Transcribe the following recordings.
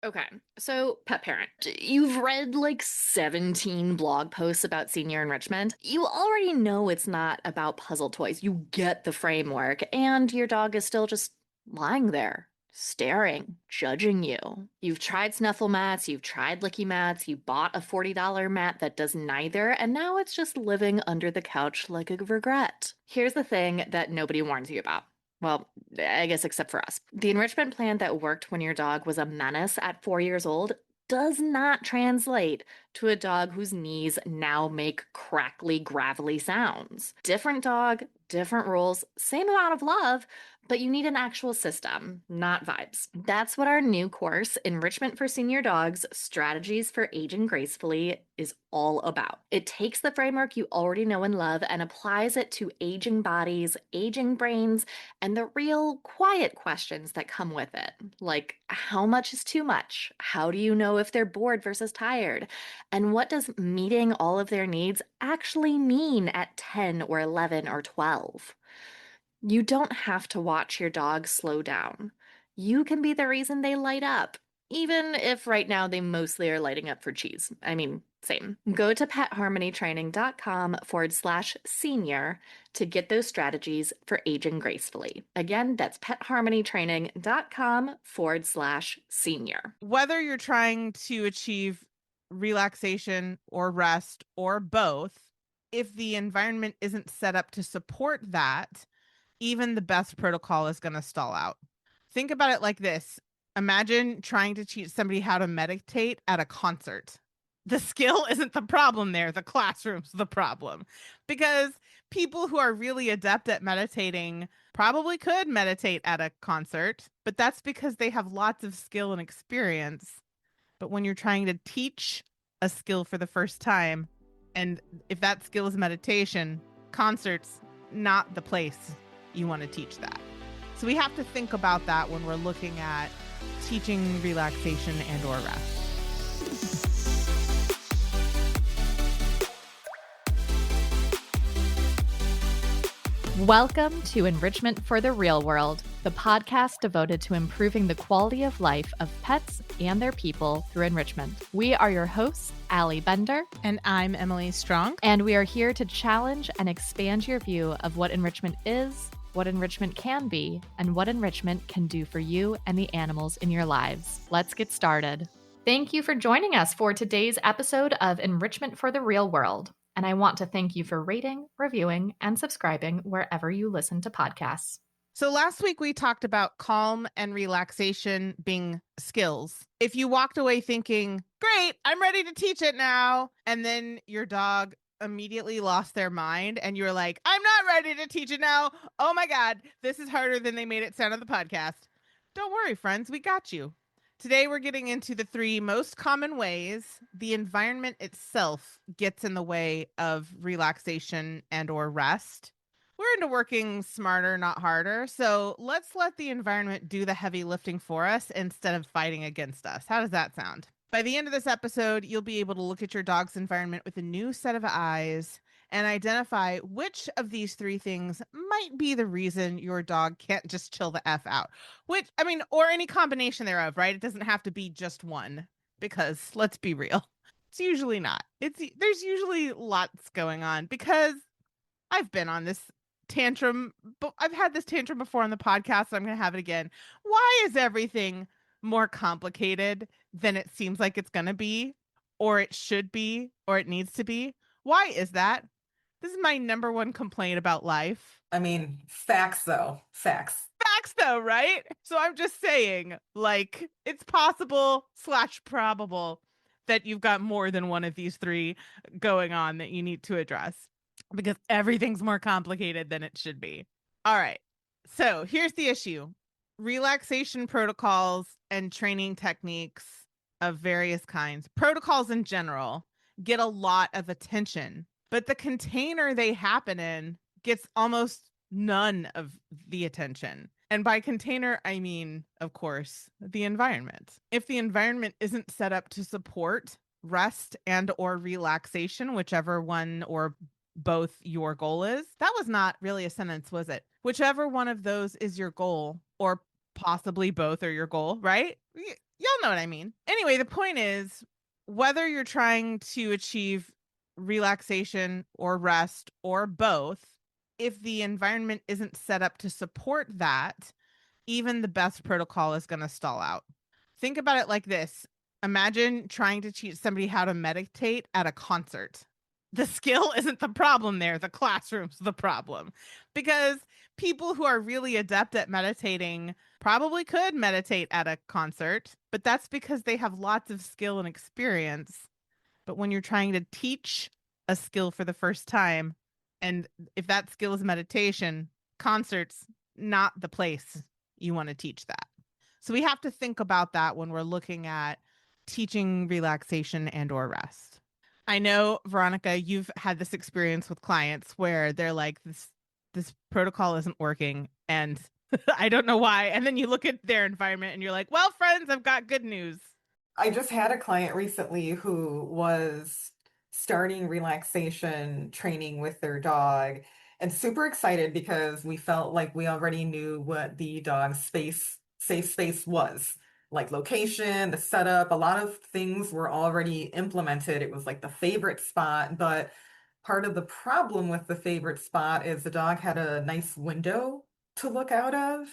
Okay, so pet parent, you've read like 17 blog posts about senior enrichment. You already know it's not about puzzle toys. You get the framework, and your dog is still just lying there, staring, judging you. You've tried snuffle mats, you've tried licky mats, you bought a $40 mat that does neither, and now it's just living under the couch like a regret. Here's the thing that nobody warns you about. Well, I guess except for us. The enrichment plan that worked when your dog was a menace at 4 years old does not translate to a dog whose knees now make crackly, gravelly sounds. Different dog, different rules, same amount of love, but you need an actual system, not vibes. That's what our new course, Enrichment for Senior Dogs Strategies for Aging Gracefully, is all about. It takes the framework you already know and love and applies it to aging bodies, aging brains, and the real quiet questions that come with it, like how much is too much? How do you know if they're bored versus tired? And what does meeting all of their needs actually mean at 10 or 11 or 12? You don't have to watch your dog slow down. You can be the reason they light up, even if right now they mostly are lighting up for cheese. I mean, same. Go to petharmonytraining.com/senior to get those strategies for aging gracefully. Again, that's petharmonytraining.com/senior. Whether you're trying to achieve relaxation or rest or both, if the environment isn't set up to support that, even the best protocol is going to stall out. Think about it like this. Imagine trying to teach somebody how to meditate at a concert. The skill isn't the problem there. The classroom's the problem. Because people who are really adept at meditating probably could meditate at a concert, but that's because they have lots of skill and experience. But when you're trying to teach a skill for the first time, and if that skill is meditation, concerts, not the place you want to teach that. So we have to think about that when we're looking at teaching relaxation and or rest. Welcome to Enrichment for the Real World, the podcast devoted to improving the quality of life of pets and their people through enrichment. We are your hosts, Allie Bender. And I'm Emily Strong. And we are here to challenge and expand your view of what enrichment is, what enrichment can be, and what enrichment can do for you and the animals in your lives. Let's get started. Thank you for joining us for today's episode of Enrichment for the Real World. And I want to thank you for rating, reviewing, and subscribing wherever you listen to podcasts. So last week we talked about calm and relaxation being skills. If you walked away thinking, great, I'm ready to teach it now, and then your dog immediately lost their mind and you were like, I'm not ready to teach it now. Oh my God, this is harder than they made it sound on the podcast. Don't worry, friends, we got you. Today, we're getting into the 3 most common ways the environment itself gets in the way of relaxation and or rest. We're into working smarter, not harder. So let's let the environment do the heavy lifting for us instead of fighting against us. How does that sound? By the end of this episode, you'll be able to look at your dog's environment with a new set of eyes and identify which of these 3 things might be the reason your dog can't just chill the F out. Or any combination thereof, right? It doesn't have to be just one, because let's be real, it's usually not. There's usually lots going on, because I've been on this tantrum, but I've had this tantrum before on the podcast, so I'm going to have it again. Why is everything more complicated than it seems like it's going to be, or it should be, or it needs to be? Why is that? This is my number one complaint about life. Facts though. Facts, Right? So I'm just saying, like, it's possible / probable that you've got more than one of these 3 going on that you need to address, because everything's more complicated than it should be. All right. So here's the issue. Relaxation protocols and training techniques of various kinds, protocols in general, get a lot of attention, but the container they happen in gets almost none of the attention. And by container, I mean, of course, the environment. If the environment isn't set up to support rest and or relaxation, whichever one or both your goal is, that was not really a sentence, was it? Whichever one of those is your goal, or possibly both are your goal, right? y'all know what I mean. Anyway, the point is, whether you're trying to achieve relaxation or rest or both, if the environment isn't set up to support that, even the best protocol is going to stall out. Think about it like this. Imagine trying to teach somebody how to meditate at a concert. The skill isn't the problem there. The classroom's the problem. Because people who are really adept at meditating probably could meditate at a concert, but that's because they have lots of skill and experience. But when you're trying to teach a skill for the first time, and if that skill is meditation, concerts, not the place you want to teach that. So we have to think about that when we're looking at teaching relaxation and or rest. I know, Veronica, you've had this experience with clients where they're like, this protocol isn't working and I don't know why. And then you look at their environment and you're like, well, friends, I've got good news. I just had a client recently who was starting relaxation training with their dog and super excited because we felt like we already knew what the dog's safe space was. Like location, the setup, a lot of things were already implemented. It was like the favorite spot, but part of the problem with the favorite spot is the dog had a nice window to look out of.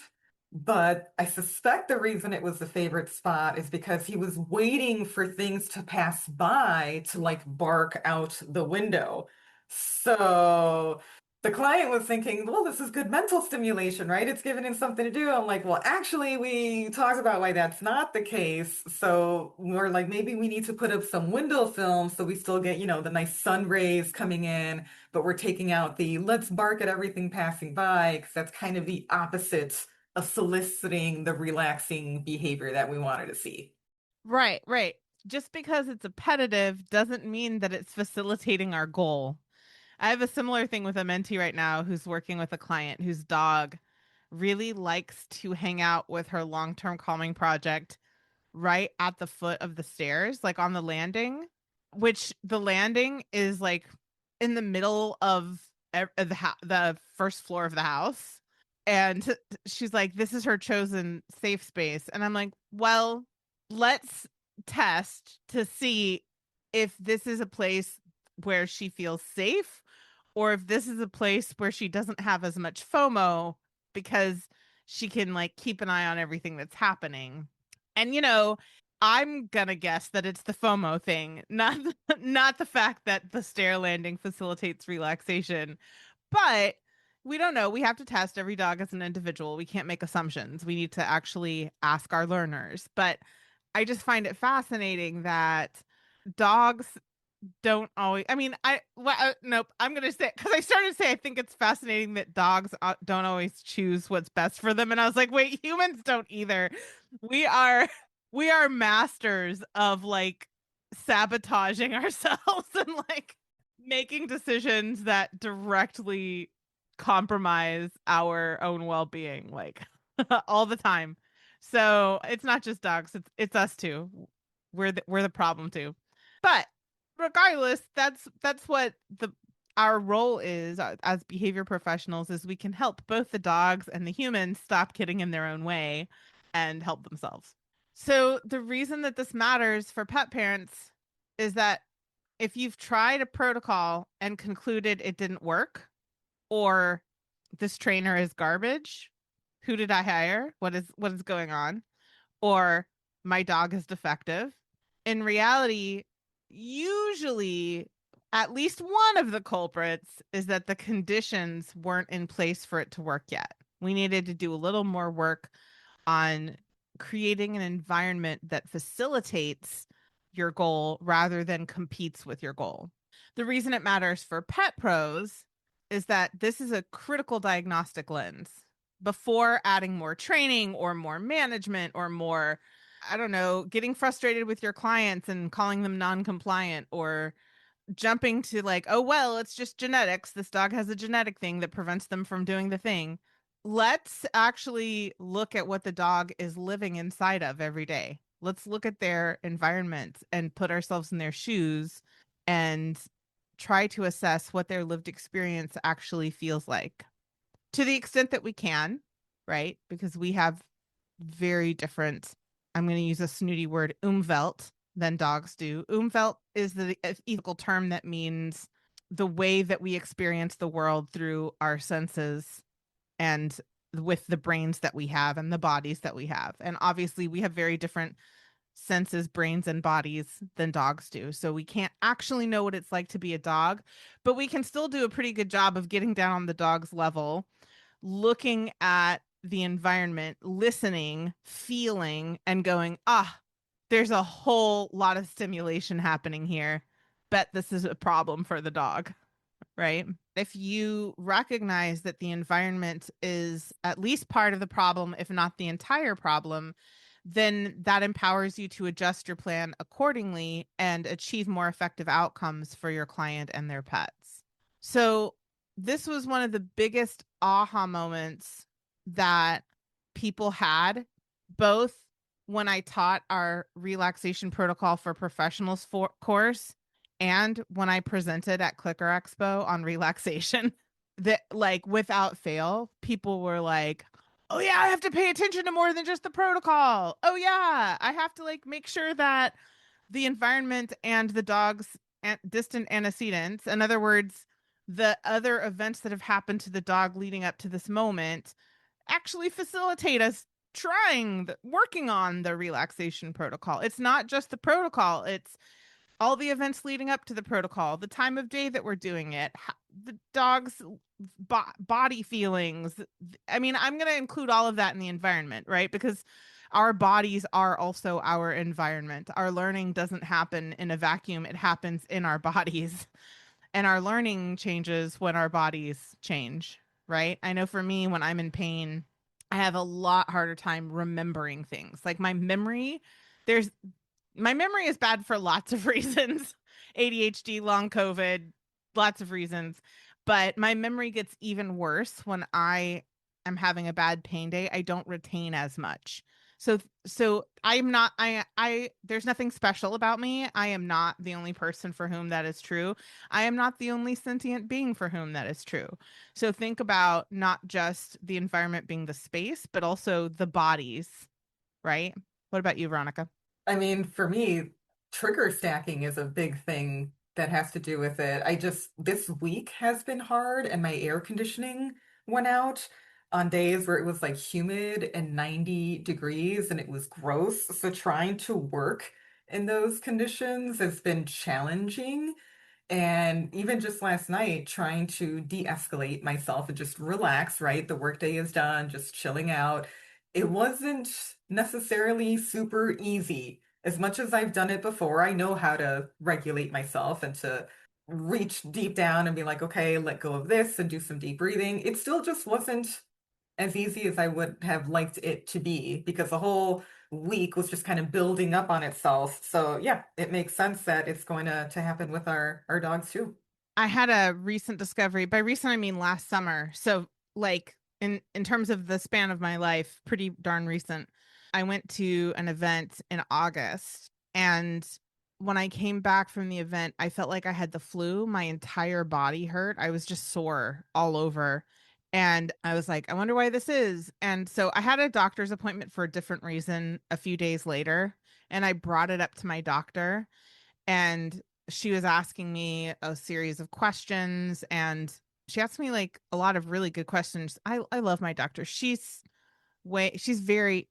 But I suspect the reason it was the favorite spot is because he was waiting for things to pass by to like bark out the window. So the client was thinking, well, this is good mental stimulation, right? It's giving him something to do. I'm like, well, actually, we talked about why that's not the case. So we're like, maybe we need to put up some window film so we still get, the nice sun rays coming in, but we're taking out the let's bark at everything passing by because that's kind of the opposite of soliciting the relaxing behavior that we wanted to see. Right, right. Just because it's appetitive doesn't mean that it's facilitating our goal. I have a similar thing with a mentee right now who's working with a client whose dog really likes to hang out with her long-term calming project right at the foot of the stairs, like on the landing, which the landing is like in the middle of the first floor of the house. And she's like, this is her chosen safe space. And I'm like, well, let's test to see if this is a place where she feels safe or if this is a place where she doesn't have as much FOMO because she can like keep an eye on everything that's happening. And I'm gonna guess that it's the FOMO thing, not the fact that the stair landing facilitates relaxation. But we don't know. We have to test every dog as an individual. We can't make assumptions. We need to actually ask our learners. But I just find it fascinating that dogs don't always. I mean, nope. I'm gonna say because I started to say I think it's fascinating that dogs don't always choose what's best for them, and I was like, wait, humans don't either. We are we are masters of like sabotaging ourselves and like making decisions that directly compromise our own well-being, like all the time. So it's not just dogs; it's us too. We're the problem too. But regardless, that's what our role is as behavior professionals is we can help both the dogs and the humans stop getting in their own way and help themselves. So the reason that this matters for pet parents is that if you've tried a protocol and concluded it didn't work, or this trainer is garbage, who did I hire? What is going on? Or my dog is defective. In reality, usually at least one of the culprits is that the conditions weren't in place for it to work yet. We needed to do a little more work on creating an environment that facilitates your goal rather than competes with your goal. The reason it matters for pet pros is that this is a critical diagnostic lens. Before adding more training or more management or more, I don't know, getting frustrated with your clients and calling them non-compliant or jumping to like, oh, well, it's just genetics. This dog has a genetic thing that prevents them from doing the thing. Let's actually look at what the dog is living inside of every day. Let's look at their environment and put ourselves in their shoes and try to assess what their lived experience actually feels like to the extent that we can, right? Because we have very different I'm going to use a snooty word, umwelt, than dogs do. Umwelt is the ethical term that means the way that we experience the world through our senses and with the brains that we have and the bodies that we have. And obviously, we have very different senses, brains, and bodies than dogs do. So we can't actually know what it's like to be a dog, but we can still do a pretty good job of getting down on the dog's level, looking at the environment, listening, feeling, and going, there's a whole lot of stimulation happening here. Bet this is a problem for the dog, right? If you recognize that the environment is at least part of the problem, if not the entire problem, then that empowers you to adjust your plan accordingly and achieve more effective outcomes for your client and their pets. So, this was one of the biggest aha moments that people had, both when I taught our relaxation protocol for professionals course and when I presented at Clicker Expo on relaxation. That, like, without fail, people were like, oh yeah, I have to pay attention to more than just the protocol. Oh yeah, I have to like make sure that the environment and the dog's distant antecedents, in other words, the other events that have happened to the dog leading up to this moment, actually facilitate us working on the relaxation protocol. It's not just the protocol, it's all the events leading up to the protocol, the time of day that we're doing it, the dog's body feelings. I mean, I'm going to include all of that in the environment, right? Because our bodies are also our environment. Our learning doesn't happen in a vacuum, it happens in our bodies. And our learning changes when our bodies change, right? I know for me, when I'm in pain, I have a lot harder time remembering things. Like there's my memory is bad for lots of reasons. ADHD, long COVID, lots of reasons. But my memory gets even worse when I am having a bad pain day. I don't retain as much. So I'm not I there's nothing special about me. I am not the only person for whom that is true. I am not the only sentient being for whom that is true. So think about not just the environment being the space, but also the bodies, right? What about you, Veronica? I mean, for me, trigger stacking is a big thing that has to do with it. This week has been hard and my air conditioning went out on days where it was like humid and 90 degrees and it was gross. So trying to work in those conditions has been challenging. And even just last night, trying to de-escalate myself and just relax, right? The workday is done, just chilling out. It wasn't necessarily super easy. As much as I've done it before, I know how to regulate myself and to reach deep down and be like, okay, let go of this and do some deep breathing. It still just wasn't as easy as I would have liked it to be because the whole week was just kind of building up on itself. So yeah, it makes sense that it's going to happen with our dogs too. I had a recent discovery. By recent, I mean last summer. So, like, in terms of the span of my life, pretty darn recent. I went to an event in August, and when I came back from the event, I felt like I had the flu. My entire body hurt. I was just sore all over. And I was like, I wonder why this is. And so I had a doctor's appointment for a different reason a few days later, and I brought it up to my doctor, and she was asking me a series of questions, and she asked me like a lot of really good questions. I love my doctor. She's very,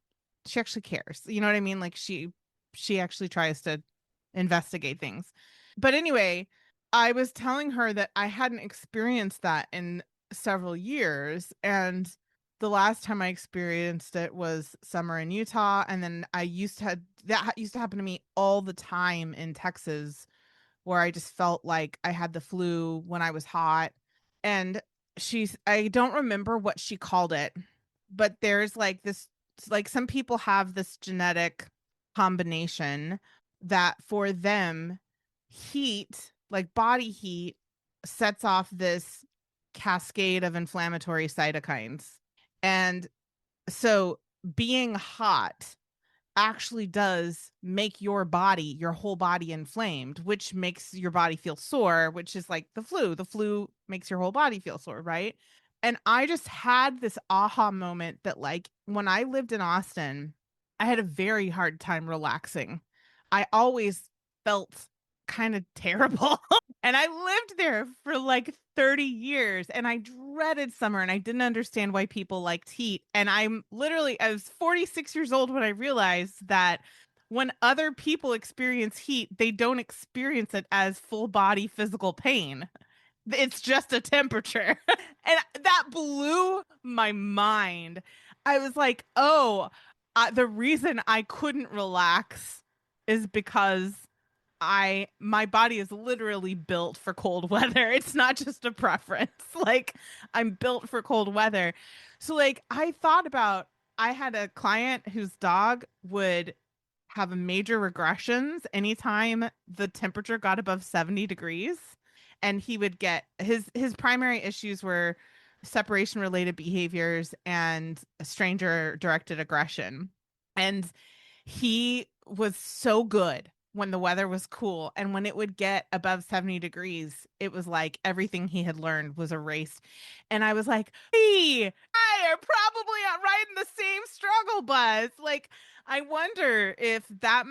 she actually cares. You know what I mean? Like she actually tries to investigate things. But anyway, I was telling her that I hadn't experienced that in several years, and the last time I experienced it was summer in Utah, and then that used to happen to me all the time in Texas, where I just felt like I had the flu when I was hot. And I don't remember what she called it, but there's like this, like some people have this genetic combination that for them, heat, like body heat, sets off this cascade of inflammatory cytokines. And so being hot actually does make your whole body inflamed, which makes your body feel sore, which is like the flu. The flu makes your whole body feel sore, right? And I just had this aha moment that, like, when I lived in Austin, I had a very hard time relaxing. I always felt kind of terrible. And I lived there for like 30 years and I dreaded summer and I didn't understand why people liked heat. And I was 46 years old when I realized that when other people experience heat, they don't experience it as full body physical pain. It's just a temperature. And that blew my mind. I was like, oh, the reason I couldn't relax is because my body is literally built for cold weather. It's not just a preference. Like I'm built for cold weather. So like I had a client whose dog would have major regressions anytime the temperature got above 70 degrees, and he would get his primary issues were separation related behaviors and stranger directed aggression. And he was so good when the weather was cool. And when it would get above 70 degrees, it was like everything he had learned was erased. And I was like, hey, I are probably not riding the same struggle bus. Like, I wonder if that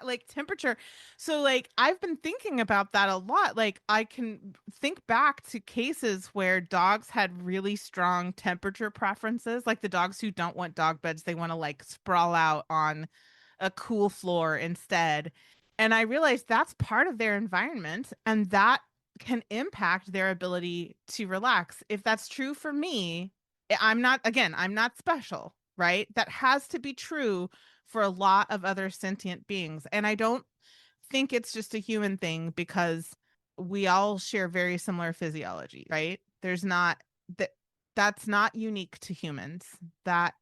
like temperature. So like I've been thinking about that a lot. Like I can think back to cases where dogs had really strong temperature preferences, like the dogs who don't want dog beds, they want to like sprawl out on a cool floor instead. And I realized that's part of their environment and that can impact their ability to relax. If that's true for me, I'm not special, right? That has to be true for a lot of other sentient beings. And I don't think it's just a human thing because we all share very similar physiology, right? There's not that that's not unique to humans. That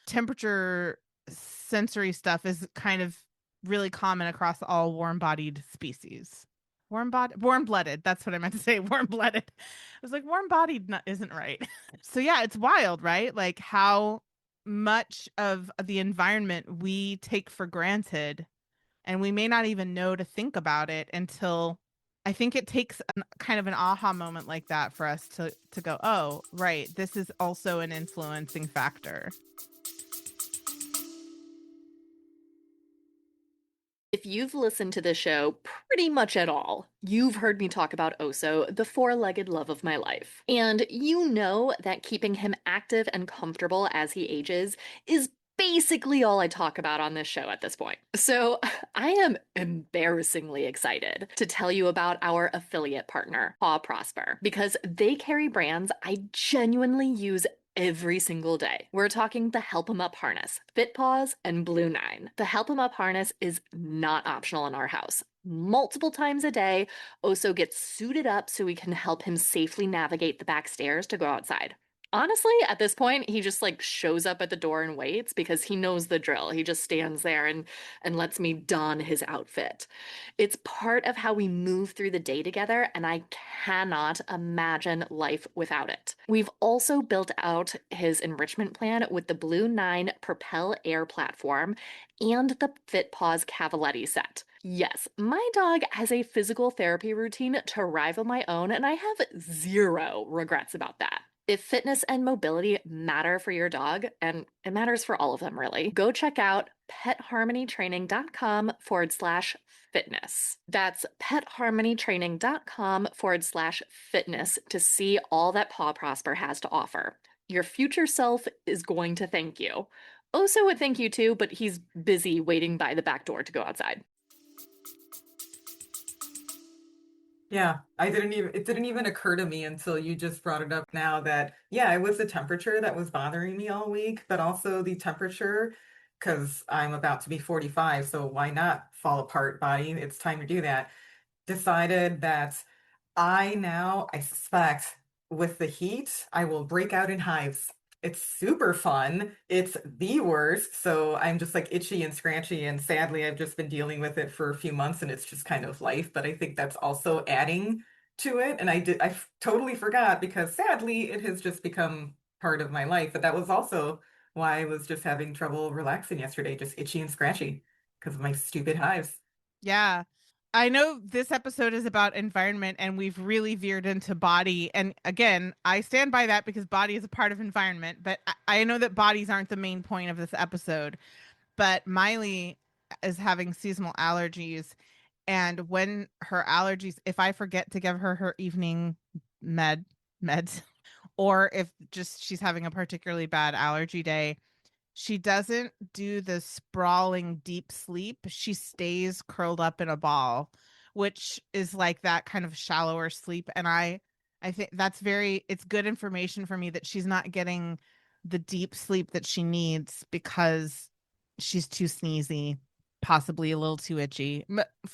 temperature sensory stuff is kind of really common across all warm-bodied species. Warm-blooded. That's what I meant to say. Warm-blooded. I was like, warm-bodied isn't right. So yeah, it's wild, right? Like how much of the environment we take for granted, and we may not even know to think about it until I think it takes kind of an aha moment like that for us to go, oh, right, this is also an influencing factor. If you've listened to this show pretty much at all, you've heard me talk about Oso, the four-legged love of my life. And you know that keeping him active and comfortable as he ages is basically all I talk about on this show at this point. So I am embarrassingly excited to tell you about our affiliate partner, Paw Prosper, because they carry brands I genuinely use every single day. We're talking the Help 'em Up harness, Fit Paws, and Blue 9. The Help 'em Up harness is not optional in our house. Multiple times a day, Oso gets suited up so we can help him safely navigate the back stairs to go outside. Honestly, at this point, he just like shows up at the door and waits because he knows the drill. He just stands there and lets me don his outfit. It's part of how we move through the day together, and I cannot imagine life without it. We've also built out his enrichment plan with the Blue 9 Propel Air platform and the Fit Paws Cavaletti set. Yes, my dog has a physical therapy routine to rival my own, and I have zero regrets about that. If fitness and mobility matter for your dog, and it matters for all of them really, go check out petharmonytraining.com/fitness. That's petharmonytraining.com/fitness to see all that Paw Prosper has to offer. Your future self is going to thank you. Oso would thank you too, but he's busy waiting by the back door to go outside. Yeah, it didn't even occur to me until you just brought it up now that, yeah, it was the temperature that was bothering me all week, but also the temperature, because I'm about to be 45, so why not fall apart body? It's time to do that. Decided that I suspect with the heat, I will break out in hives. It's super fun. It's the worst. So I'm just like itchy and scratchy. And sadly, I've just been dealing with it for a few months and it's just kind of life. But I think that's also adding to it. And I totally forgot because sadly, it has just become part of my life. But that was also why I was just having trouble relaxing yesterday, just itchy and scratchy because of my stupid hives. Yeah. I know this episode is about environment and we've really veered into body. And again, I stand by that because body is a part of environment, but I know that bodies aren't the main point of this episode. But Miley is having seasonal allergies. And when her allergies, if I forget to give her her evening meds, or if just she's having a particularly bad allergy day, she doesn't do the sprawling deep sleep. She stays curled up in a ball, which is like that kind of shallower sleep. And I think it's good information for me that she's not getting the deep sleep that she needs because she's too sneezy, possibly a little too itchy.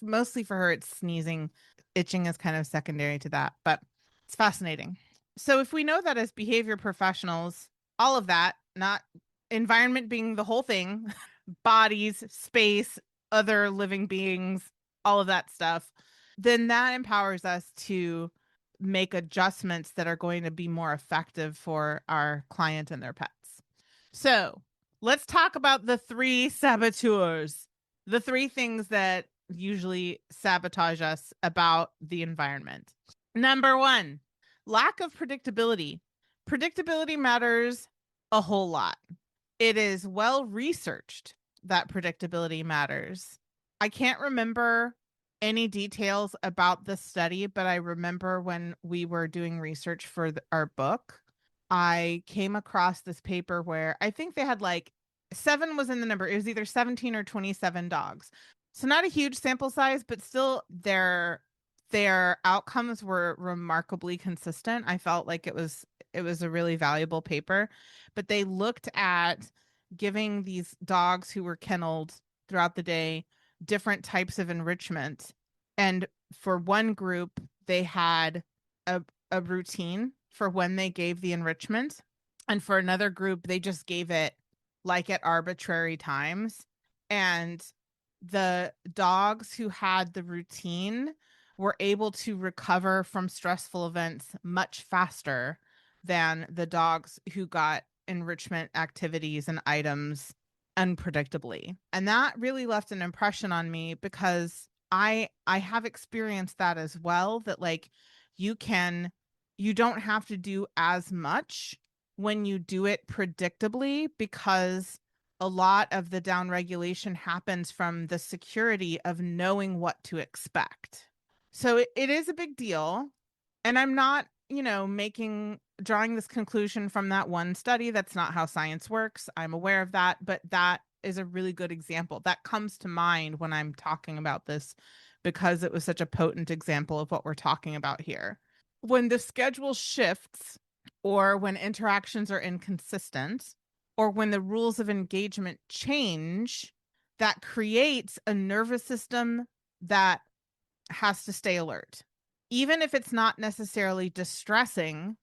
Mostly for her, it's sneezing. Itching is kind of secondary to that, but it's fascinating. So if we know that as behavior professionals, all of that, not environment being the whole thing, bodies, space, other living beings, all of that stuff, then that empowers us to make adjustments that are going to be more effective for our client and their pets. So let's talk about the 3 saboteurs, the 3 things that usually sabotage us about the environment. Number 1, lack of predictability. Predictability matters a whole lot. It is well researched that predictability matters. I can't remember any details about the study, but I remember when we were doing research for our book, I came across this paper where I think they had like 7 was in the number. It was either 17 or 27 dogs. So not a huge sample size, but still their outcomes were remarkably consistent. I felt like it was a really valuable paper, but they looked at giving these dogs who were kenneled throughout the day different types of enrichment. And for one group, they had a routine for when they gave the enrichment. And for another group, they just gave it like at arbitrary times. And the dogs who had the routine were able to recover from stressful events much faster than the dogs who got enrichment activities and items unpredictably. And that really left an impression on me because I have experienced that as well, that like you don't have to do as much when you do it predictably because a lot of the downregulation happens from the security of knowing what to expect. So it is a big deal. And I'm not, drawing this conclusion from that one study. That's not how science works. I'm aware of that, but that is a really good example. That comes to mind when I'm talking about this because it was such a potent example of what we're talking about here. When the schedule shifts or when interactions are inconsistent or when the rules of engagement change, that creates a nervous system that has to stay alert. Even if it's not necessarily distressing,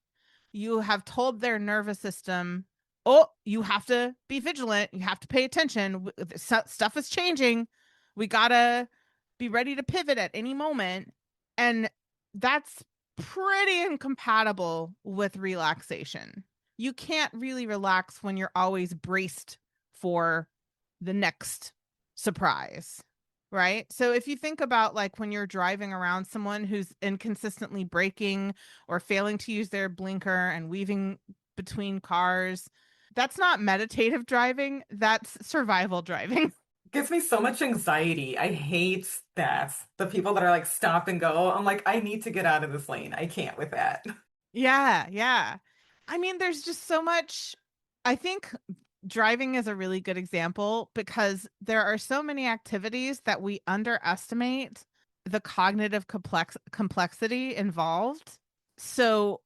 you have told their nervous system, oh, you have to be vigilant. You have to pay attention. Stuff is changing. We got to be ready to pivot at any moment. And that's pretty incompatible with relaxation. You can't really relax when you're always braced for the next surprise. Right. So if you think about like when you're driving around someone who's inconsistently braking or failing to use their blinker and weaving between cars, that's not meditative driving. That's survival driving. Gives me so much anxiety. I hate that. The people that are like stop and go. I'm like, I need to get out of this lane. I can't with that. Yeah. Yeah. I mean, there's just so much. I think driving is a really good example because there are so many activities that we underestimate the cognitive complexity involved. So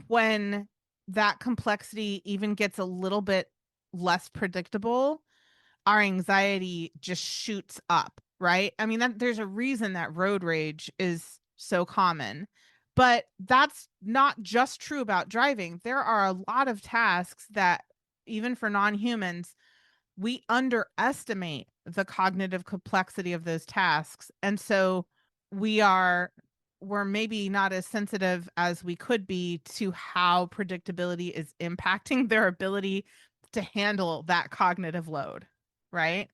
when that complexity even gets a little bit less predictable, our anxiety just shoots up, right? I mean, there's a reason that road rage is so common. But that's not just true about driving. There are a lot of tasks that even for non-humans, we underestimate the cognitive complexity of those tasks. And so we're maybe not as sensitive as we could be to how predictability is impacting their ability to handle that cognitive load, right?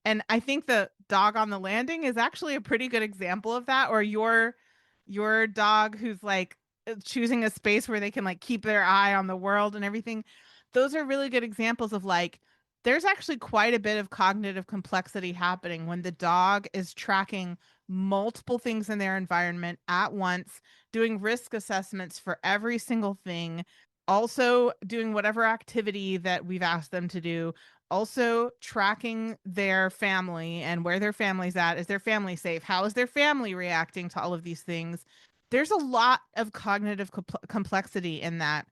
And I think the dog on the landing is actually a pretty good example of that, or your dog who's like choosing a space where they can like keep their eye on the world and everything. Those are really good examples of like there's actually quite a bit of cognitive complexity happening when the dog is tracking multiple things in their environment at once, doing risk assessments for every single thing, also doing whatever activity that we've asked them to do, also tracking their family and where their family's at. Is their family safe? How is their family reacting to all of these things? There's a lot of cognitive complexity in that.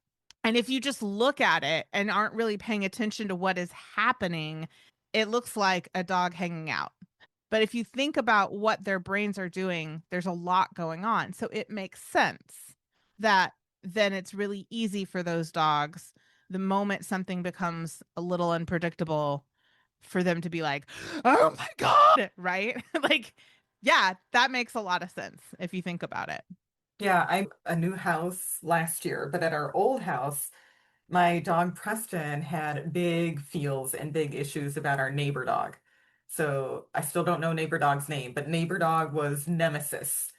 And if you just look at it and aren't really paying attention to what is happening, it looks like a dog hanging out. But if you think about what their brains are doing, there's a lot going on. So it makes sense that then it's really easy for those dogs, the moment something becomes a little unpredictable, for them to be like, oh my God, right? Like, yeah, that makes a lot of sense if you think about it. Yeah, I a new house last year, but at our old house, my dog Preston had big feels and big issues about our neighbor dog. So I still don't know neighbor dog's name, but neighbor dog was Nemesis.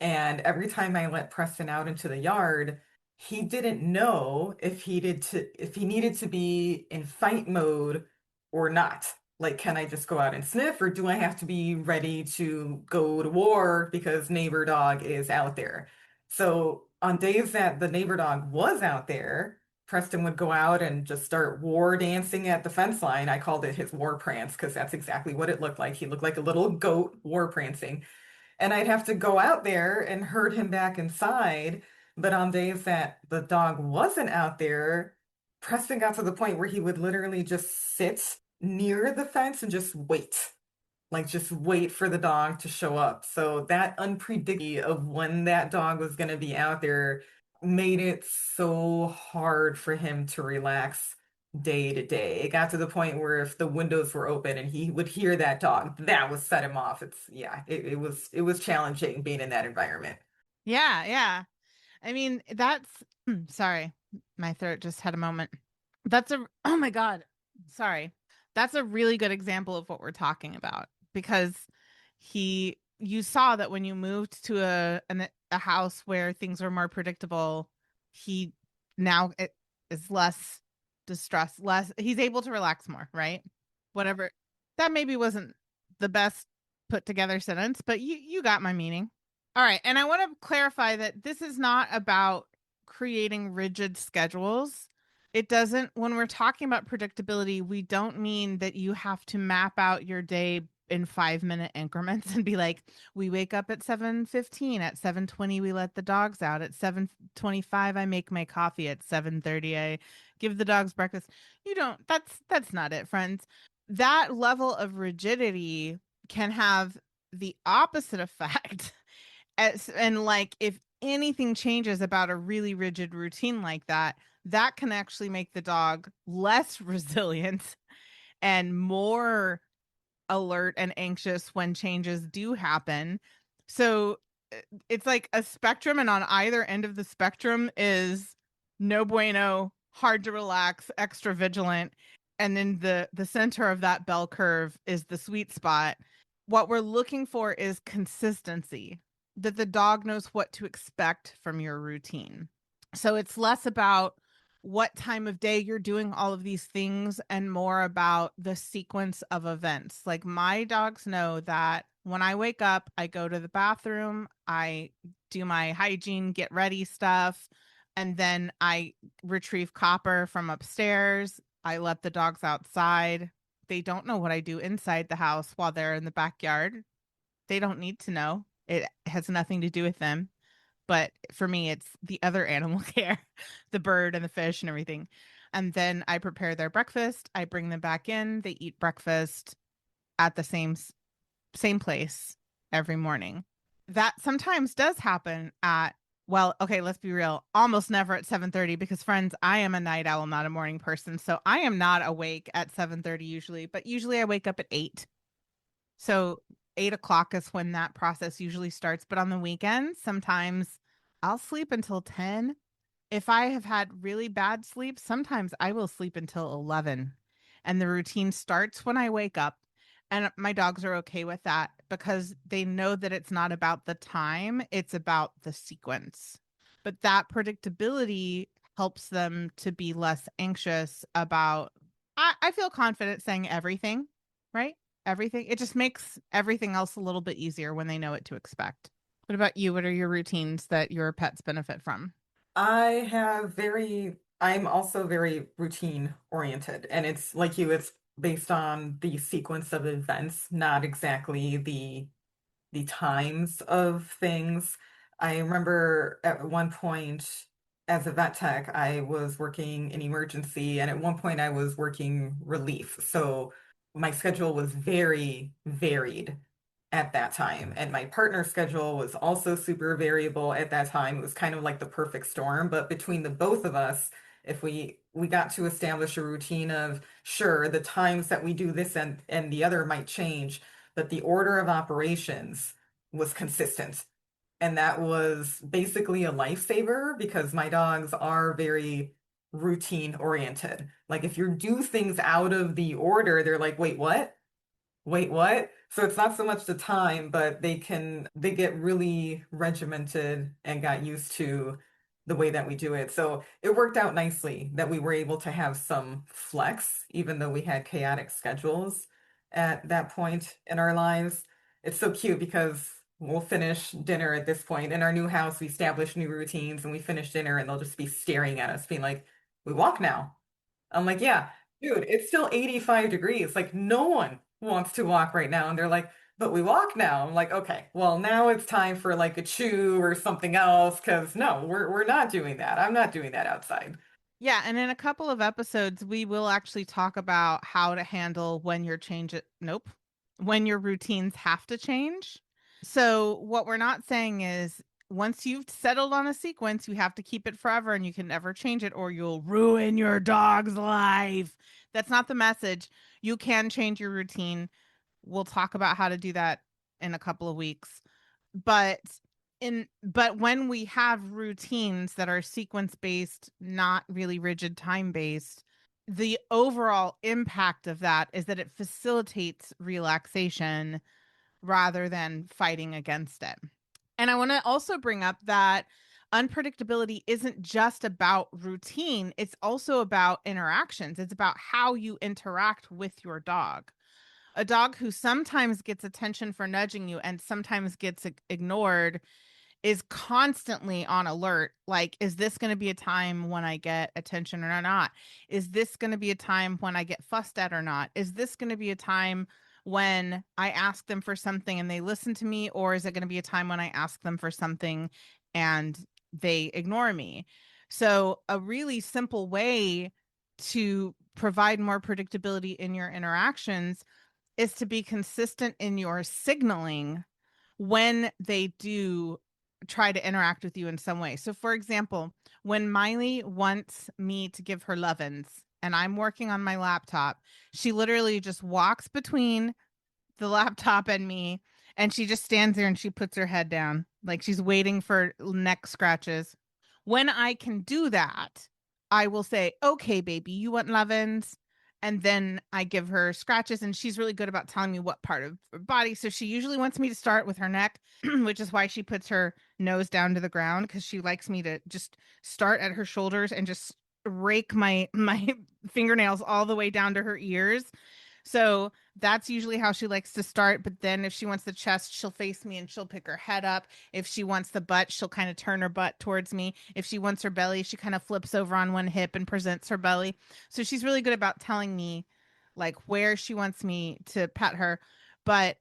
And every time I let Preston out into the yard, he didn't know if he needed to be in fight mode or not. Like, can I just go out and sniff, or do I have to be ready to go to war because neighbor dog is out there? So on days that the neighbor dog was out there, Preston would go out and just start war dancing at the fence line. I called it his war prance because that's exactly what it looked like. He looked like a little goat war prancing. And I'd have to go out there and herd him back inside. But on days that the dog wasn't out there, Preston got to the point where he would literally just sit near the fence and just wait. Like just wait for the dog to show up. So that unpredictability of when that dog was going to be out there made it so hard for him to relax day to day. It got to the point where if the windows were open and he would hear that dog, that would set him off. It was challenging being in that environment. Yeah, yeah. I mean, that's sorry, my throat just had a moment. That's a oh my God, sorry. That's a really good example of what we're talking about because you saw that when you moved to a house where things were more predictable, he now it is less distressed, less he's able to relax more, right? Whatever. That maybe wasn't the best put together sentence, but you got my meaning. All right. And I want to clarify that this is not about creating rigid schedules. It doesn't, when we're talking about predictability, we don't mean that you have to map out your day in 5-minute increments and be like, we wake up at 7:15, at 7:20 we let the dogs out, at 7:25 I make my coffee, at 7:30 I give the dogs breakfast. You don't, that's not it, friends. That level of rigidity can have the opposite effect. And like if anything changes about a really rigid routine like that, that can actually make the dog less resilient and more alert and anxious when changes do happen. So it's like a spectrum, and on either end of the spectrum is no bueno, hard to relax, extra vigilant, and then the center of that bell curve is the sweet spot. What we're looking for is consistency, that the dog knows what to expect from your routine. So it's less about what time of day you're doing all of these things and more about the sequence of events. Like my dogs know that when I wake up, I go to the bathroom, I do my hygiene, get ready stuff, and then I retrieve Copper from upstairs. I let the dogs outside. They don't know what I do inside the house while they're in the backyard. They don't need to know. It has nothing to do with them. But for me, it's the other animal care, the bird and the fish and everything. And then I prepare their breakfast. I bring them back in. They eat breakfast at the same place every morning. That sometimes does happen at, well, okay, let's be real, almost never at 7:30 because friends, I am a night owl, not a morning person. So I am not awake at 7:30 usually, but usually I wake up at 8. So 8 o'clock is when that process usually starts. But on the weekends, sometimes I'll sleep until 10. If I have had really bad sleep, sometimes I will sleep until 11. And the routine starts when I wake up. And my dogs are okay with that because they know that it's not about the time, it's about the sequence. But that predictability helps them to be less anxious about, I feel confident saying everything, right? Everything. It just makes everything else a little bit easier when they know what to expect. What about you? What are your routines that your pets benefit from? I'm also very routine oriented, and it's like you, it's based on the sequence of events, not exactly the times of things. I remember at one point as a vet tech, I was working in emergency, and at one point I was working relief. So my schedule was very varied at that time. And my partner's schedule was also super variable at that time. It was kind of like the perfect storm. But between the both of us, if we got to establish a routine of, sure, the times that we do this and the other might change, but the order of operations was consistent. And that was basically a lifesaver because my dogs are very routine oriented. Like if you do things out of the order, they're like, wait, what? Wait, what? So it's not so much the time, but they get really regimented and got used to the way that we do it. So it worked out nicely that we were able to have some flex, even though we had chaotic schedules at that point in our lives. It's so cute because we'll finish dinner at this point. In our new house, we established new routines and we finish dinner and they'll just be staring at us, being like, we walk now. I'm like, yeah, dude, it's still 85 degrees. Like, no one wants to walk right now. And they're like, but we walk now. I'm like, okay, well, now it's time for like a chew or something else. Cause no, we're not doing that. I'm not doing that outside. Yeah, and in a couple of episodes, we will actually talk about how to handle when your change it. Nope, when your routines have to change. So what we're not saying is once you've settled on a sequence, you have to keep it forever, and you can never change it, or you'll ruin your dog's life. That's not the message. You can change your routine. We'll talk about how to do that in a couple of weeks. But but when we have routines that are sequence based, not really rigid time based, the overall impact of that is that it facilitates relaxation rather than fighting against it. And I want to also bring up that unpredictability isn't just about routine, it's also about interactions. It's about how you interact with your dog. A dog who sometimes gets attention for nudging you and sometimes gets ignored is constantly on alert. Like, is this going to be a time when I get attention or not? Is this going to be a time when I get fussed at or not? Is this going to be a time when I ask them for something and they listen to me? Or is it going to be a time when I ask them for something and they ignore me? So, a really simple way to provide more predictability in your interactions is to be consistent in your signaling when they do try to interact with you in some way. So, for example, when Miley wants me to give her lovin's and I'm working on my laptop, she literally just walks between the laptop and me and she just stands there and she puts her head down like she's waiting for neck scratches. When I can do that, I will say, okay, baby, you want lovin's? And then I give her scratches, and she's really good about telling me what part of her body. So she usually wants me to start with her neck, which is why she puts her nose down to the ground because she likes me to just start at her shoulders and just rake my fingernails all the way down to her ears. So that's usually how she likes to start. But then if she wants the chest, she'll face me and she'll pick her head up. If she wants the butt, she'll kind of turn her butt towards me. If she wants her belly, she kind of flips over on one hip and presents her belly. So she's really good about telling me like where she wants me to pet her. But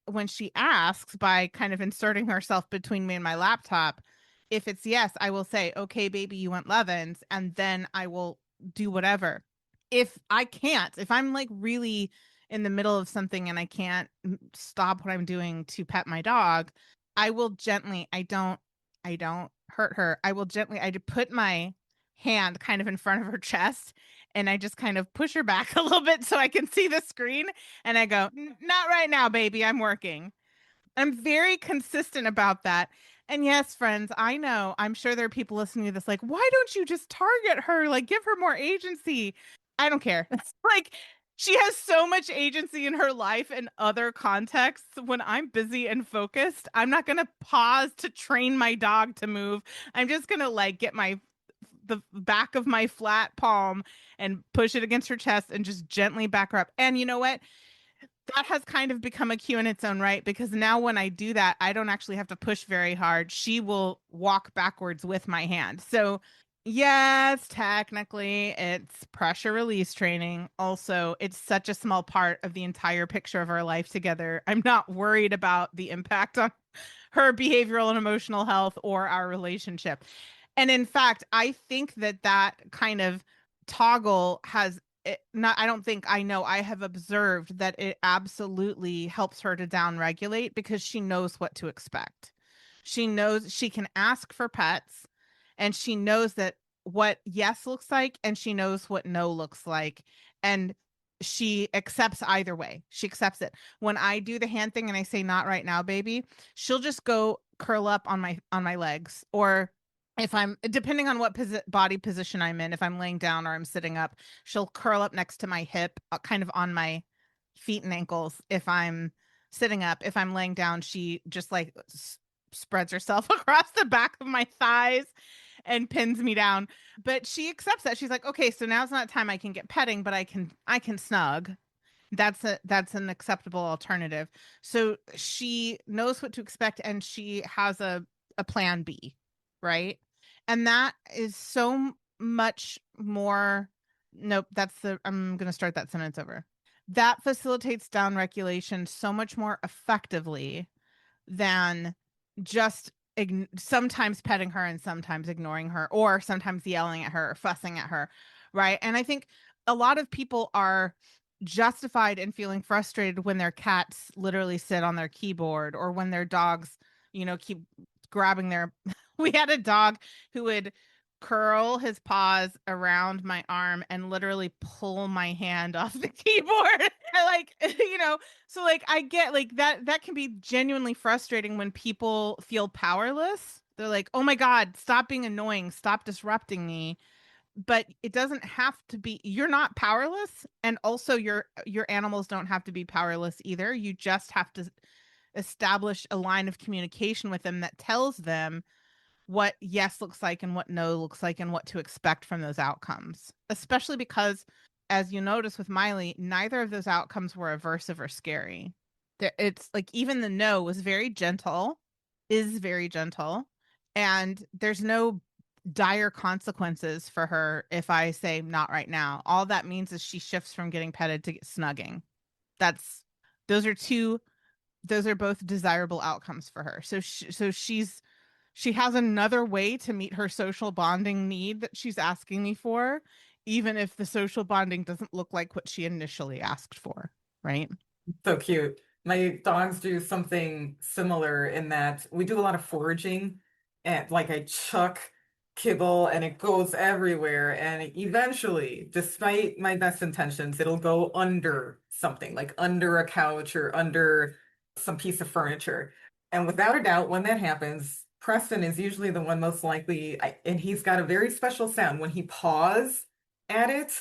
when she asks by kind of inserting herself between me and my laptop, if it's yes, I will say, okay, baby, you want lovin's, and then I will do whatever. If I can't, if I'm like really in the middle of something and I can't stop what I'm doing to pet my dog, I will gently, I don't hurt her. I will gently, I put my hand kind of in front of her chest and I just kind of push her back a little bit so I can see the screen. And I go, not right now, baby, I'm working. I'm very consistent about that. And yes, friends, I know, I'm sure there are people listening to this like, why don't you just target her? Like, give her more agency. I don't care. It's like, She has so much agency in her life and other contexts. When I'm busy and focused, I'm not going to pause to train my dog to move. I'm just going to like get the back of my flat palm and push it against her chest and just gently back her up. And you know what? That has kind of become a cue in its own right, because now when I do that, I don't actually have to push very hard. She will walk backwards with my hand. So, yes, technically it's pressure release training. Also, it's such a small part of the entire picture of our life together. I'm not worried about the impact on her behavioral and emotional health or our relationship. And in fact, I think that kind of toggle has not, I don't think, I know, I have observed that it absolutely helps her to down regulate because she knows what to expect. She knows she can ask for pets, and she knows that what yes looks like, and she knows what no looks like. And she accepts either way. She accepts it. When I do the hand thing and I say not right now, baby, she'll just go curl up on my legs. Or if I'm, depending on what body position I'm in, if I'm laying down or I'm sitting up, she'll curl up next to my hip, kind of on my feet and ankles. If I'm sitting up, if I'm laying down, she just like spreads herself across the back of my thighs and pins me down. But she accepts that. She's like, okay, so now's not time I can get petting, but I can snug. That's an acceptable alternative. So she knows what to expect, and she has a plan B, right? And that is so much more. Nope, I'm going to start that sentence over. That facilitates down regulation so much more effectively than just sometimes petting her and sometimes ignoring her, or sometimes yelling at her or fussing at her, right? And I think a lot of people are justified in feeling frustrated when their cats literally sit on their keyboard, or when their dogs, keep grabbing their we had a dog who would curl his paws around my arm and literally pull my hand off the keyboard. I like, so like I get like that can be genuinely frustrating when people feel powerless. They're like, "Oh my God, stop being annoying, stop disrupting me." But it doesn't have to be, you're not powerless, and also your animals don't have to be powerless either. You just have to establish a line of communication with them that tells them what yes looks like and what no looks like, and what to expect from those outcomes. Especially because, as you notice with Miley, neither of those outcomes were aversive or scary. It's like even the no was very gentle, is very gentle, and there's no dire consequences for her if I say not right now. All that means is she shifts from getting petted to snugging. That's those are both desirable outcomes for her. So she has another way to meet her social bonding need that she's asking me for, even if the social bonding doesn't look like what she initially asked for, right? So cute. My dogs do something similar in that we do a lot of foraging, and like I chuck kibble and it goes everywhere. And eventually, despite my best intentions, it'll go under something, like under a couch or under some piece of furniture. And without a doubt, when that happens, Preston is usually the one most likely, and he's got a very special sound. When he paws at it,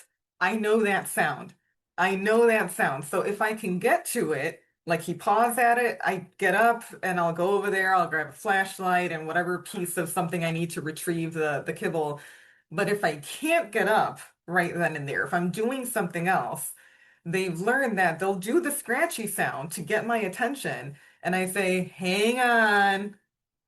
I know that sound. I know that sound. So if I can get to it, like he paws at it, I get up and I'll go over there, I'll grab a flashlight and whatever piece of something I need to retrieve the kibble. But if I can't get up right then and there, if I'm doing something else, they've learned that they'll do the scratchy sound to get my attention. And I say, hang on.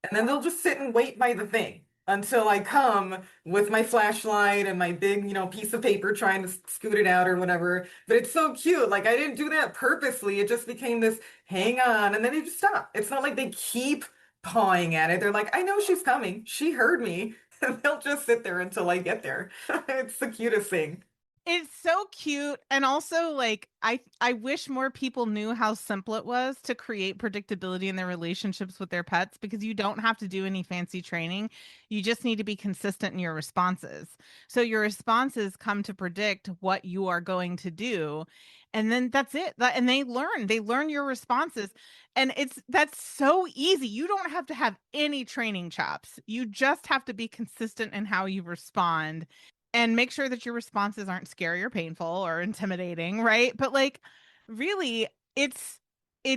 And then they'll just sit and wait by the thing until I come with my flashlight and my big, piece of paper trying to scoot it out or whatever. But it's so cute. Like I didn't do that purposely. It just became this hang on, and then they just stop. It's not like they keep pawing at it. They're like, I know she's coming. She heard me. And they'll just sit there until I get there. It's the cutest thing. It's so cute. And also, like, I wish more people knew how simple it was to create predictability in their relationships with their pets, because you don't have to do any fancy training. You just need to be consistent in your responses. So your responses come to predict what you are going to do. And then that's it. And they learn your responses. And that's so easy. You don't have to have any training chops. You just have to be consistent in how you respond. and make sure that your responses aren't scary or painful or intimidating, right? But like really it's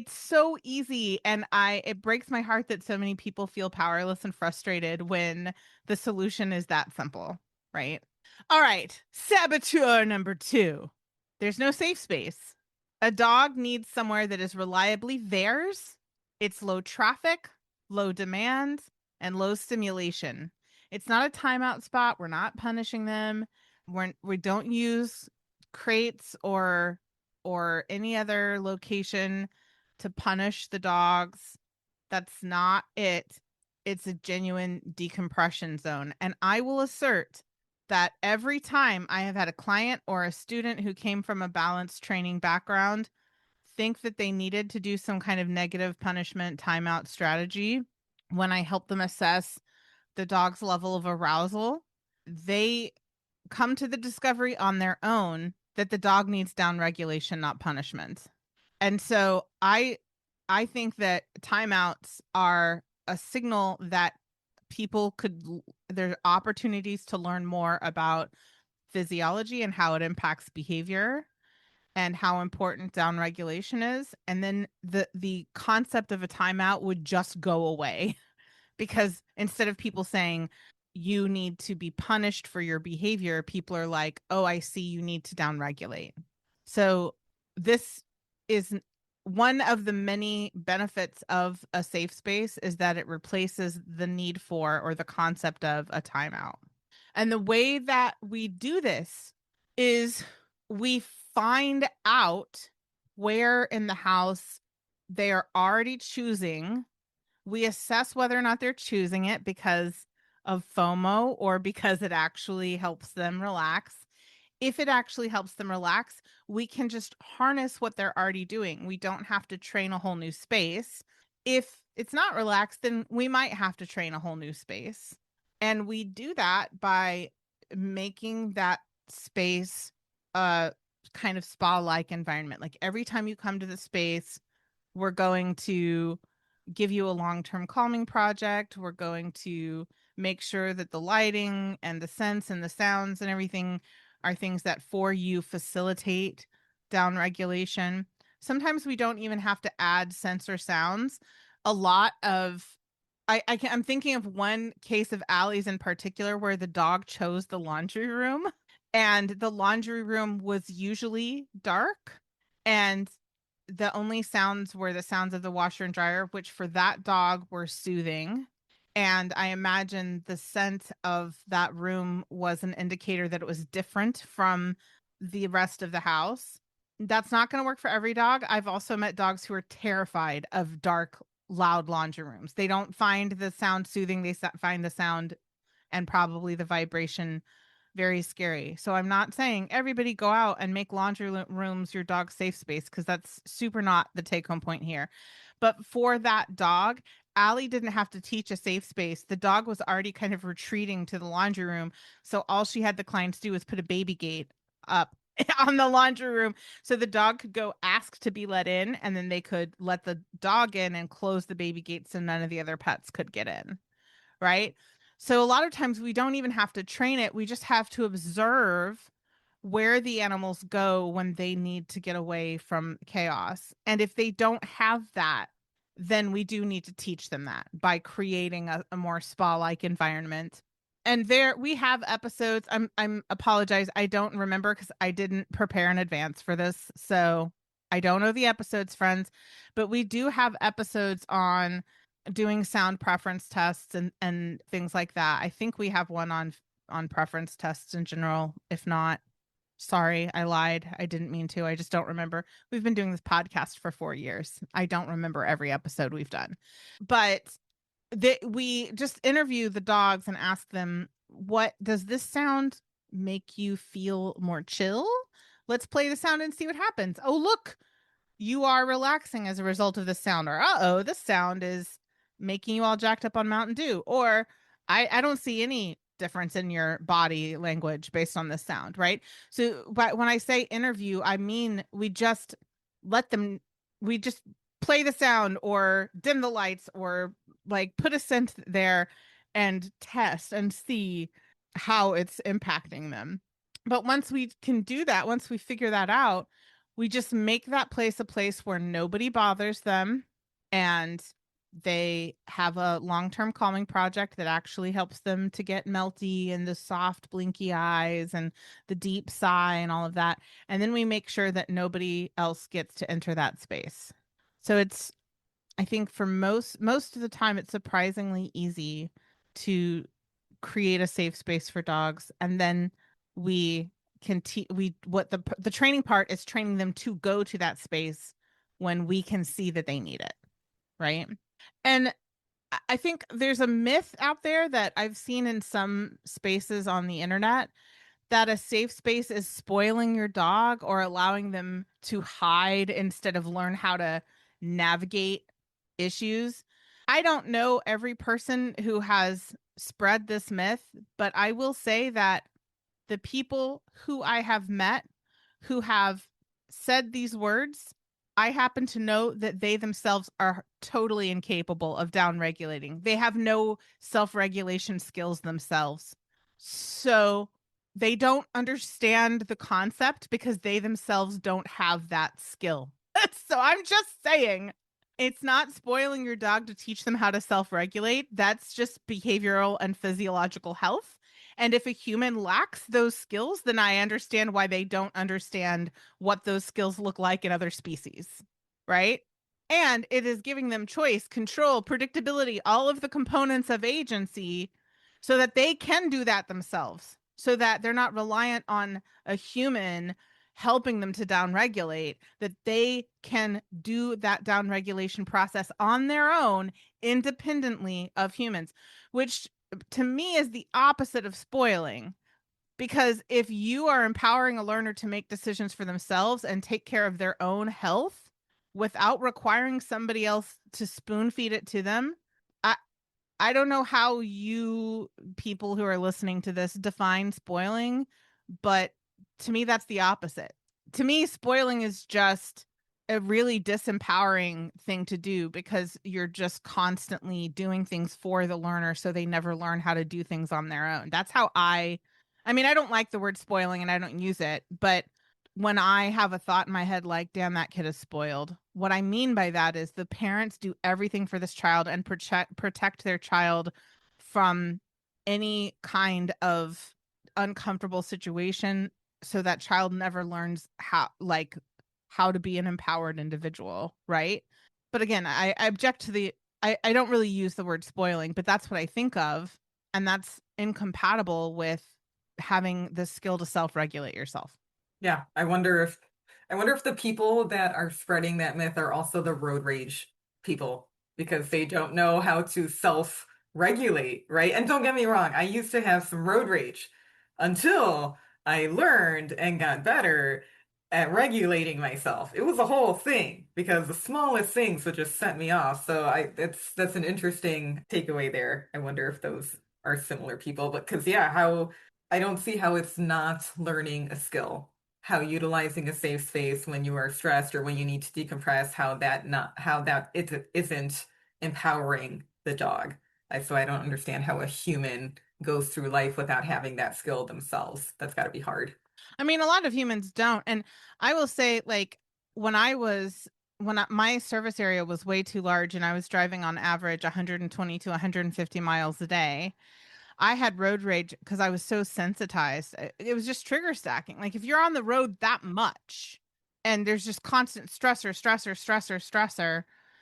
so easy, and it breaks my heart that so many people feel powerless and frustrated when the solution is that simple, right? All right, saboteur number 2. There's no safe space. A dog needs somewhere that is reliably theirs. It's low traffic, low demand, and low stimulation. It's not a timeout spot. We're not punishing them. We don't use crates or any other location to punish the dogs. That's not it. It's a genuine decompression zone. And I will assert that every time I have had a client or a student who came from a balanced training background think that they needed to do some kind of negative punishment timeout strategy, when I help them assess the dog's level of arousal, they come to the discovery on their own that the dog needs down regulation, not punishment. And so I think that timeouts are a signal that people there are opportunities to learn more about physiology and how it impacts behavior and how important down regulation is. And then the concept of a timeout would just go away because instead of people saying you need to be punished for your behavior, people are like, oh, I see, you need to downregulate. So this is one of the many benefits of a safe space, is that it replaces the need for or the concept of a timeout. And the way that we do this is we find out where in the house they are already choosing. We assess whether or not they're choosing it because of FOMO or because it actually helps them relax. If it actually helps them relax, we can just harness what they're already doing. We don't have to train a whole new space. If it's not relaxed, then we might have to train a whole new space. And we do that by making that space a kind of spa-like environment. Like every time you come to the space, we're going to give you a long-term calming project. We're going to make sure that the lighting and the scents and the sounds and everything are things that for you facilitate down regulation. Sometimes we don't even have to add scents or sounds. A lot of I'm thinking of one case of Allie's in particular where the dog chose the laundry room, and the laundry room was usually dark, and the only sounds were the sounds of the washer and dryer, which for that dog were soothing. And I imagine the scent of that room was an indicator that it was different from the rest of the house. That's not going to work for every dog. I've also met dogs who are terrified of dark, loud laundry rooms. They don't find the sound soothing. They find the sound and probably the vibration very scary. So I'm not saying everybody go out and make laundry rooms your dog's safe space, because that's super not the take home point here. But for that dog, Allie didn't have to teach a safe space. The dog was already kind of retreating to the laundry room. So all she had the clients do was put a baby gate up on the laundry room so the dog could go ask to be let in, and then they could let the dog in and close the baby gate so none of the other pets could get in. Right? So a lot of times we don't even have to train it. We just have to observe where the animals go when they need to get away from chaos. And if they don't have that, then we do need to teach them that by creating a more spa-like environment. And there we have episodes. I'm apologize. I don't remember because I didn't prepare in advance for this. So I don't know the episodes, friends, but we do have episodes on doing sound preference tests and things like that. I think we have one on preference tests in general. If not, sorry, I lied. I didn't mean to. I just don't remember. We've been doing this podcast for 4 years. I don't remember every episode we've done. But we just interview the dogs and ask them, what does this sound make you feel more chill? Let's play the sound and see what happens. Oh, look, you are relaxing as a result of this sound. Or, uh-oh, this sound is making you all jacked up on Mountain Dew. Or, I don't see any difference in your body language based on this sound, right? So, but when I say interview, I mean we just we just play the sound or dim the lights or like put a scent there and test and see how it's impacting them. But once we can do that, once we figure that out, we just make that place a place where nobody bothers them, and they have a long-term calming project that actually helps them to get melty and the soft blinky eyes and the deep sigh and all of that. And then we make sure that nobody else gets to enter that space. So it's, I think for most of the time, it's surprisingly easy to create a safe space for dogs. And then we can what the training part is, training them to go to that space when we can see that they need it, right? And I think there's a myth out there that I've seen in some spaces on the internet, that a safe space is spoiling your dog or allowing them to hide instead of learn how to navigate issues. I don't know every person who has spread this myth, but I will say that the people who I have met who have said these words, I happen to know that they themselves are totally incapable of down regulating. They have no self regulation skills themselves. So they don't understand the concept because they themselves don't have that skill. So I'm just saying, it's not spoiling your dog to teach them how to self regulate. That's just behavioral and physiological health. And if a human lacks those skills, then I understand why they don't understand what those skills look like in other species, right? And it is giving them choice, control, predictability, all of the components of agency so that they can do that themselves, so that they're not reliant on a human helping them to downregulate, that they can do that downregulation process on their own independently of humans, which to me is the opposite of spoiling. Because if you are empowering a learner to make decisions for themselves and take care of their own health without requiring somebody else to spoon feed it to them, I don't know how you people who are listening to this define spoiling, but to me, that's the opposite. To me, spoiling is just a really disempowering thing to do because you're just constantly doing things for the learner so they never learn how to do things on their own. That's how I mean, I don't like the word spoiling and I don't use it, but when I have a thought in my head like, damn, that kid is spoiled, what I mean by that is the parents do everything for this child and protect their child from any kind of uncomfortable situation so that child never learns how to be an empowered individual, right? But again, I object to I don't really use the word spoiling, but that's what I think of, and that's incompatible with having the skill to self-regulate yourself. Yeah, I wonder if the people that are spreading that myth are also the road rage people because they don't know how to self-regulate, right? And don't get me wrong, I used to have some road rage until I learned and got better at regulating myself. It was a whole thing because the smallest things would just set me off. So that's an interesting takeaway there. I wonder if those are similar people, but because yeah, how I don't see how it's not learning a skill, how utilizing a safe space when you are stressed or when you need to decompress, how that it isn't empowering the dog. So I don't understand how a human goes through life without having that skill themselves. That's got to be hard. I mean, a lot of humans don't. And I will say, like, my service area was way too large and I was driving on average 120 to 150 miles a day, I had road rage because I was so sensitized. It was just trigger stacking. Like if you're on the road that much and there's just constant stressor,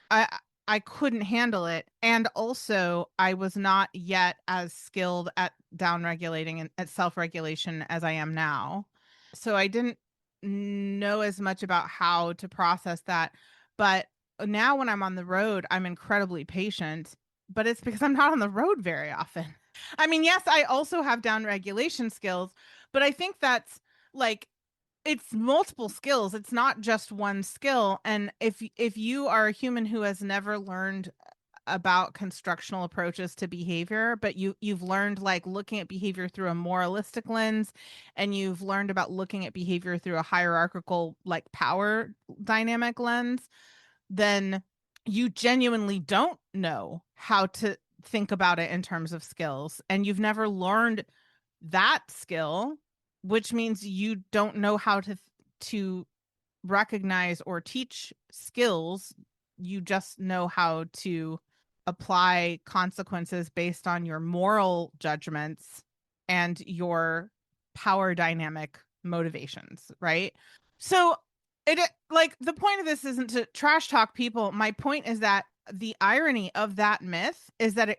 I I couldn't handle it. And also I was not yet as skilled at down regulating and at self-regulation as I am now. So I didn't know as much about how to process that. But now when I'm on the road, I'm incredibly patient, but it's because I'm not on the road very often. I mean, yes, I also have down regulation skills, but I think that's like it's multiple skills. It's not just one skill. And if you are a human who has never learned about constructional approaches to behavior, but you've learned like looking at behavior through a moralistic lens, and you've learned about looking at behavior through a hierarchical like power dynamic lens, then you genuinely don't know how to think about it in terms of skills, and you've never learned that skill, which means you don't know how to recognize or teach skills. You just know how to apply consequences based on your moral judgments and your power dynamic motivations, right? So it like the point of this isn't to trash talk people. My point is that the irony of that myth is that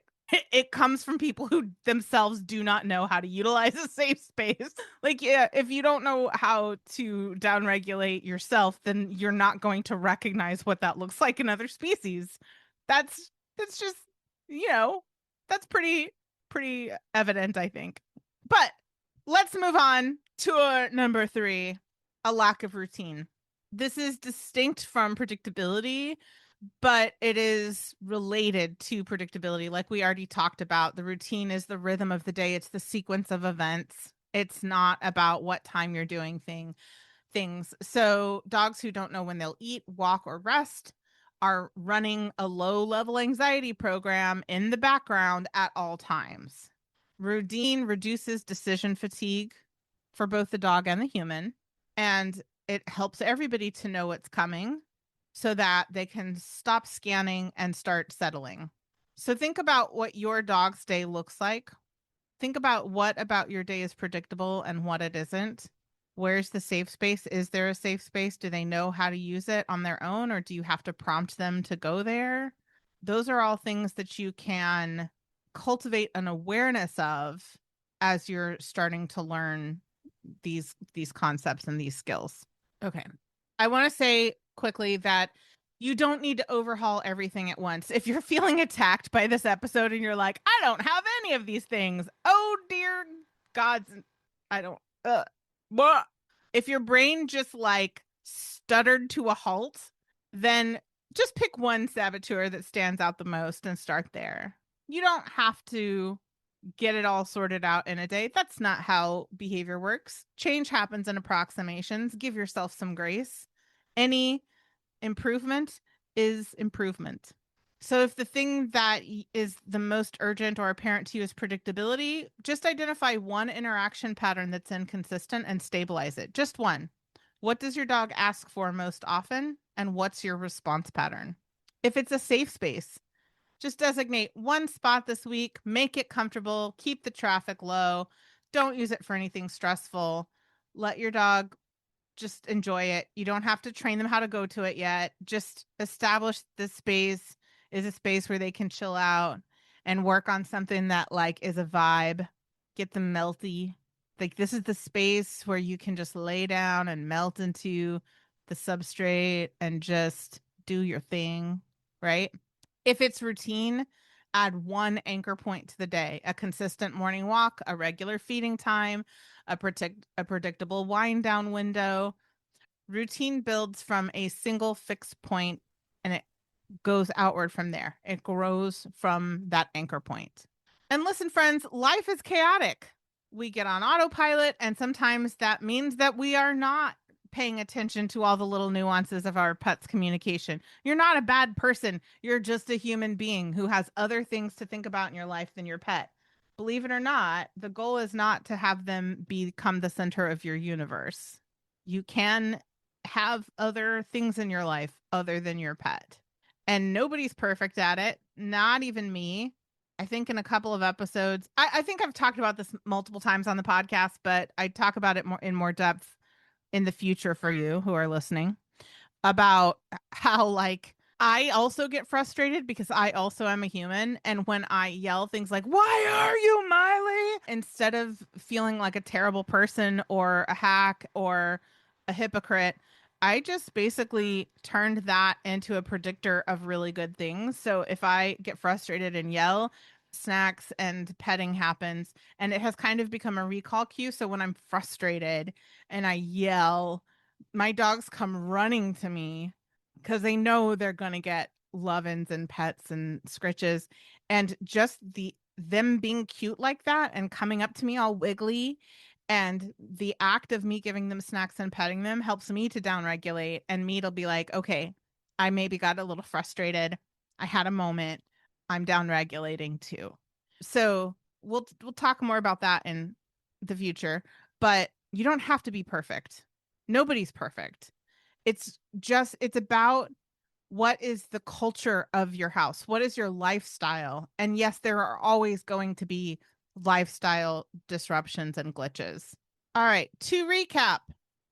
it comes from people who themselves do not know how to utilize a safe space. Like, yeah, if you don't know how to downregulate yourself, then you're not going to recognize what that looks like in other species. That's just, you know, that's pretty evident, I think. But let's move on to number 3, a lack of routine. This is distinct from predictability, but it is related to predictability. Like we already talked about, the routine is the rhythm of the day. It's the sequence of events. It's not about what time you're doing things. So dogs who don't know when they'll eat, walk, or rest are running a low-level anxiety program in the background at all times. Routine reduces decision fatigue for both the dog and the human, and it helps everybody to know what's coming so that they can stop scanning and start settling. So think about what your dog's day looks like. Think about what about your day is predictable and what it isn't. Where's the safe space? Is there a safe space? Do they know how to use it on their own, or do you have to prompt them to go there? Those are all things that you can cultivate an awareness of as you're starting to learn these concepts and these skills. Okay. I want to say quickly that you don't need to overhaul everything at once. If you're feeling attacked by this episode and you're like, I don't have any of these things. Oh, dear gods. I don't. Blah. If your brain just like stuttered to a halt, then just pick one saboteur that stands out the most and start there. You don't have to get it all sorted out in a day. That's not how behavior works. Change happens in approximations. Give yourself some grace. Any improvement is improvement. So if the thing that is the most urgent or apparent to you is predictability, just identify one interaction pattern that's inconsistent and stabilize it. Just one. What does your dog ask for most often? And what's your response pattern? If it's a safe space, just designate one spot this week, make it comfortable, keep the traffic low, don't use it for anything stressful. Let your dog just enjoy it. You don't have to train them how to go to it yet. Just establish this space is a space where they can chill out and work on something that like is a vibe. Get them melty. Like this is the space where you can just lay down and melt into the substrate and just do your thing, right? If it's routine, add one anchor point to the day, a consistent morning walk, a regular feeding time, a predictable wind down window. Routine builds from a single fixed point and it goes outward from there. It grows from that anchor point. And listen, friends, life is chaotic. We get on autopilot, and sometimes that means that we are not paying attention to all the little nuances of our pet's communication. You're not a bad person. You're just a human being who has other things to think about in your life than your pet. Believe it or not, the goal is not to have them become the center of your universe. You can have other things in your life other than your pet. And nobody's perfect at it, not even me. I think in a couple of episodes, I think I've talked about this multiple times on the podcast, but I talk about it more depth in the future for you who are listening about how like I also get frustrated because I also am a human. And when I yell things like, why are you Miley? Instead of feeling like a terrible person or a hack or a hypocrite, I just basically turned that into a predictor of really good things. So if I get frustrated and yell, snacks and petting happens, and it has kind of become a recall cue. So when I'm frustrated and I yell, my dogs come running to me because they know they're going to get lovin's and pets and scritches. And just them being cute like that and coming up to me all wiggly, and the act of me giving them snacks and petting them helps me to downregulate, and me to be like, okay, I maybe got a little frustrated. I had a moment. I'm downregulating too. So we'll talk more about that in the future, but you don't have to be perfect. Nobody's perfect. It's about what is the culture of your house? What is your lifestyle? And yes, there are always going to be lifestyle disruptions and glitches. All right, to recap,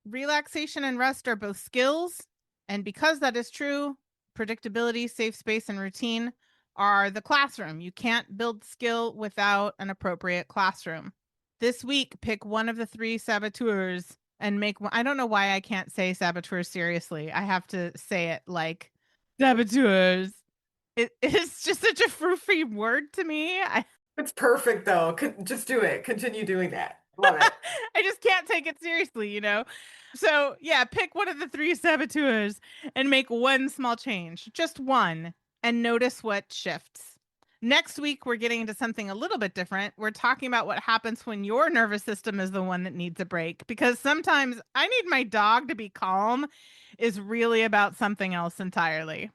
relaxation and rest are both skills. And because that is true, predictability, safe space, and routine are the classroom. You can't build skill without an appropriate classroom. This week, pick one of the 3 saboteurs and make one. I don't know why I can't say saboteurs seriously. I have to say it like saboteurs. It is just such a frou-frou word to me. It's perfect though. Just do it. Continue doing that. Love it. I just can't take it seriously, you know? So, yeah, pick one of the 3 saboteurs and make one small change, just one, and notice what shifts. Next week, we're getting into something a little bit different. We're talking about what happens when your nervous system is the one that needs a break, because sometimes I need my dog to be calm is really about something else entirely.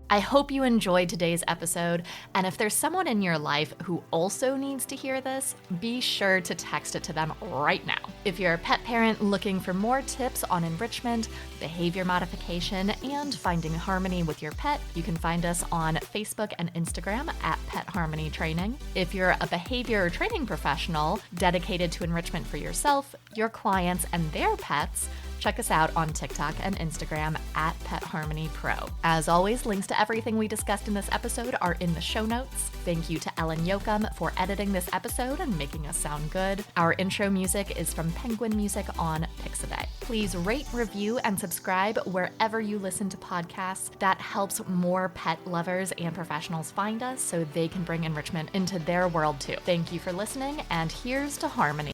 I hope you enjoyed today's episode, and if there's someone in your life who also needs to hear this, be sure to text it to them right now. If you're a pet parent looking for more tips on enrichment, behavior modification, and finding harmony with your pet, you can find us on Facebook and Instagram at Pet Harmony Training. If you're a behavior training professional dedicated to enrichment for yourself, your clients, and their pets, check us out on TikTok and Instagram at Pet Harmony Pro. As always, links to everything we discussed in this episode are in the show notes. Thank you to Ellen Yoakum for editing this episode and making us sound good. Our intro music is from Penguin Music on Pixabay. Please rate, review, and subscribe wherever you listen to podcasts. That helps more pet lovers and professionals find us so they can bring enrichment into their world too. Thank you for listening, and here's to harmony.